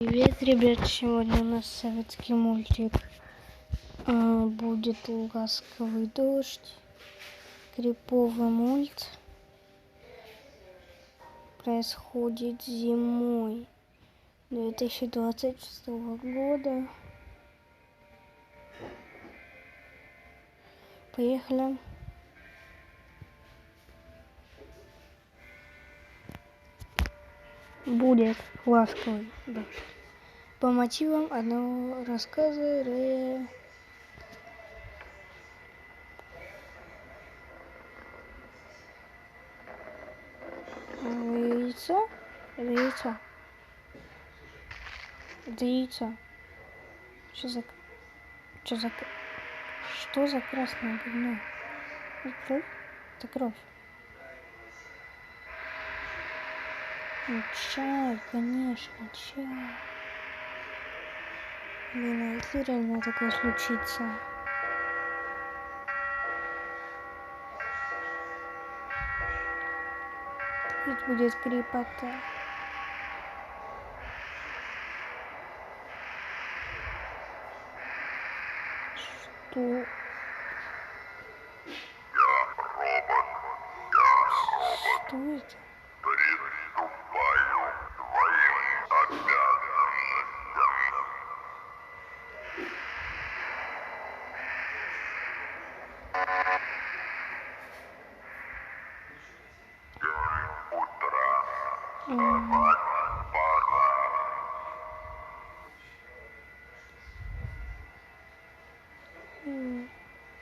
Привет, ребят! Сегодня у нас советский мультик. Будет ласковый дождь. Криповый мульт. Происходит зимой 2026 года. Поехали. Будет ласковый дождь. По мотивам одного рассказа Рэя яйцо? Это яйцо. Это яйцо. Что за красное говно? Это кровь? Это кровь. Ну, чай, конечно, чай. Блин, а если реально такое случится? Ведь будет крепота. Что? Что это?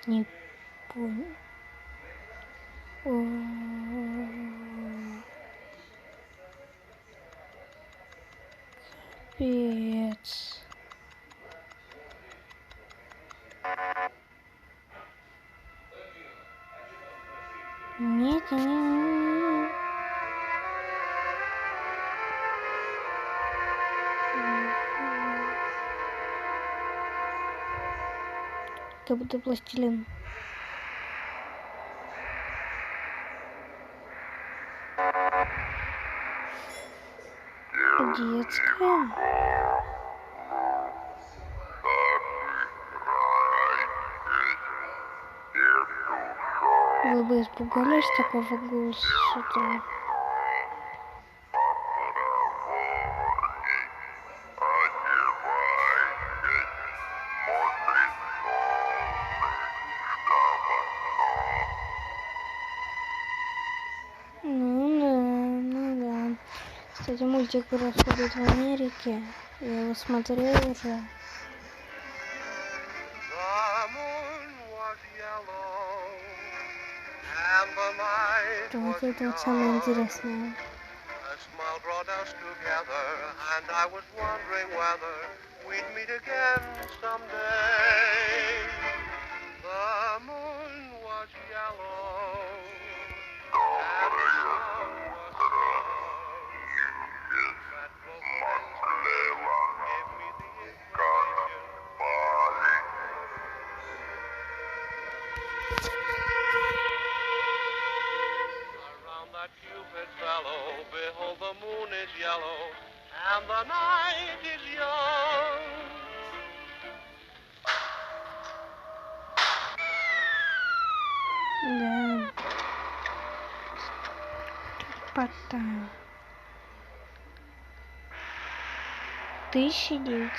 Не понял. Капец. Нет, не. Как будто пластилин. Детская. Вы бы испугались такого голоса с утра? Ну да. Кстати, мультик происходит в Америке. Я его смотрел уже. Вот это вот самое интересное. Cupid fellow, behold the moon is yellow, and the night is young. Да. Крепота. 1984.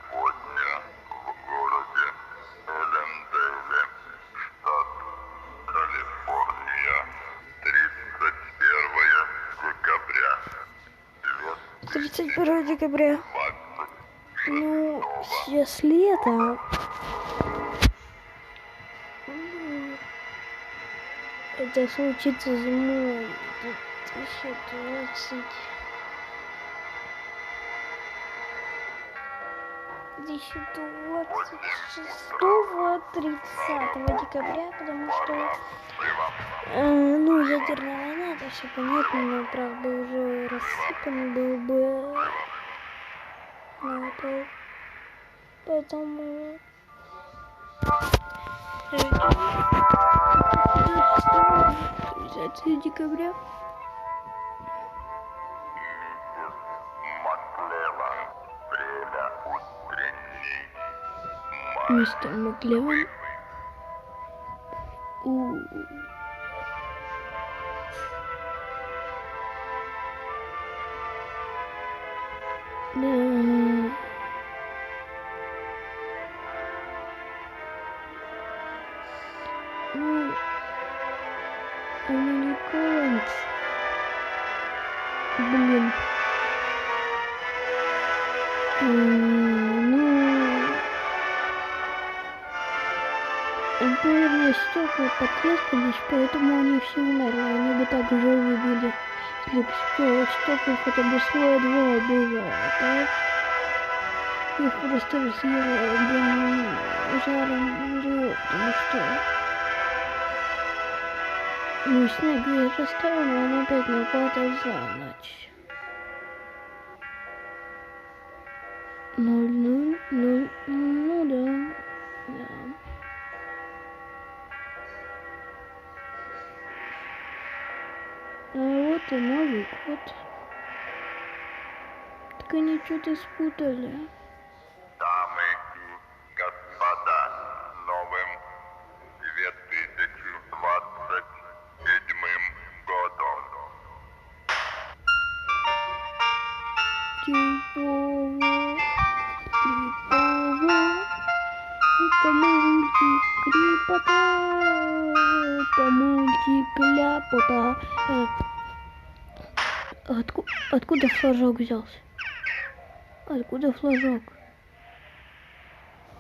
Сегодня в городе Эллендейле, штат Калифорния, 31 декабря. 31 декабря. Ну, сейчас лето. Это случится зимой 2020. 30 декабря, потому что ядерная война, это все понятно, но правда уже рассыпан был бы. Поэтому 15 декабря. Мистер Маклеван. Да. Ну, американец. Блин. Наверное, стекла потрескались, поэтому они все умерли. Они бы так живы были, если бы стекла хотя бы слоя 2 было. А так их просто разъело, блин, жаром взрыв, потому что ну, снег весь растаял, но он опять не падал за ночь. 0-0-0, ну да. А вот и Новый год. Так они что-то спутали. Дамы и господа, с новым 2027 годом. Это мультик Крипота. Это мультик Ляпота. Откуда флажок взялся? Откуда флажок?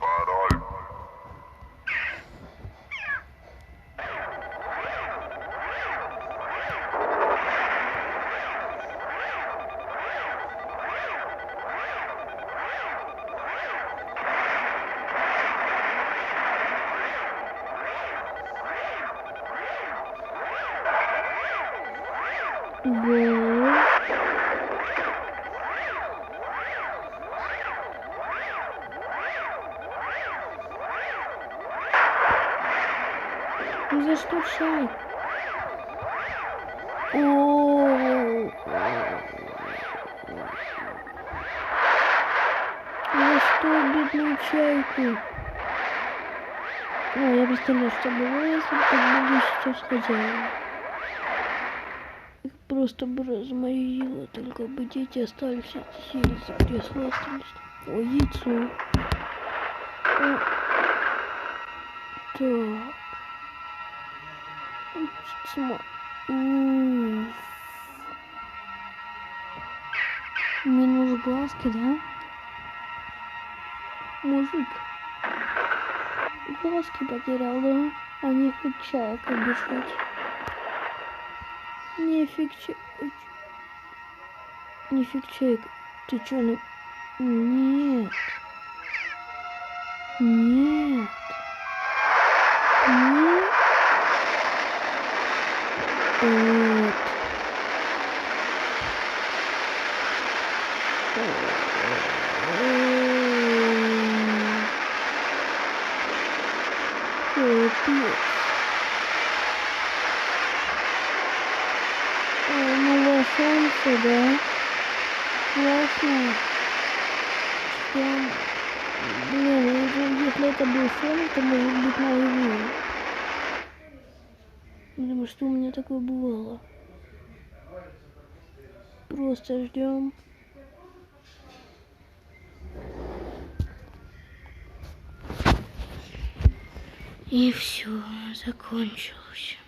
Пароль. Гол. Ну за что шайк? За что бедную чайку? Я представляю, что было, если бы буду сейчас хозяин. Их просто бы разморило, только бы дети остались сели за кресло, остались. Ой, яйцо. Так. Минус глазки, да? Мужик. Глазки потерял, да? А нефиг чаек обижать. Нефиг чаек. Ты чё, ну... Нет. Нет. Нет. Нет. Капец. Ну, лошадка, да? Классно. Блин, если это был сон, то может быть наяву. Потому что у меня такое бывало. Просто ждем. И все, закончилось.